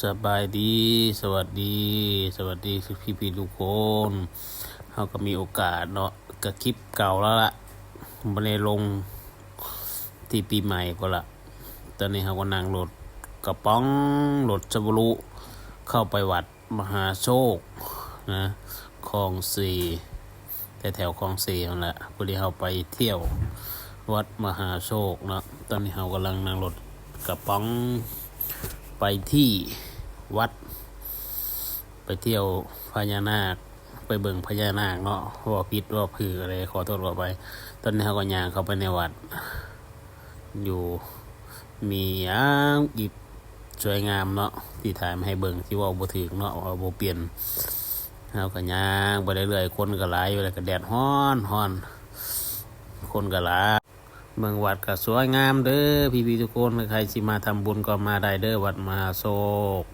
สบายดีสวัสดีพี่ทุกคนเราก็มีโอกาสเนาะกับคลิปเก่าแล้วล่ะไม่ได้ลงที่ปีใหม่ก็ละตอนนี้เราก็นั่งรถกระป๋องรถจับรุเข้าไปวัดมหาโชคนะคลองสี่แถวคลองสี่นั่นแหละพอดีเราไปเที่ยววัดมหาโชคเนาะตอนนี้เรากำลังนั่งรถกระป๋องไปที่วัดไปเที่ยวพญานาคไปเบิ่งพญานาคเนาะว่าผิดว่าผืออะไรขอโทษขอไปตอนนี้เขาก็ย่างเข้าไปในวัดอยู่มีอีกสวยงามเนาะที่ถ่ายมาให้เบิ่งที่ว่าบ่ถึกเนาะว่าบ่เปลี่ยนเขาก็ย่างไปเรื่อยๆคนก็หลายอยู่แล้วก็แดดร้อนคนก็หลายเมืองวัดก็สวยงามเด้อพี่ทุกคนใครสิมาทำบุญก็มาได้เด้อวัดมหาโศก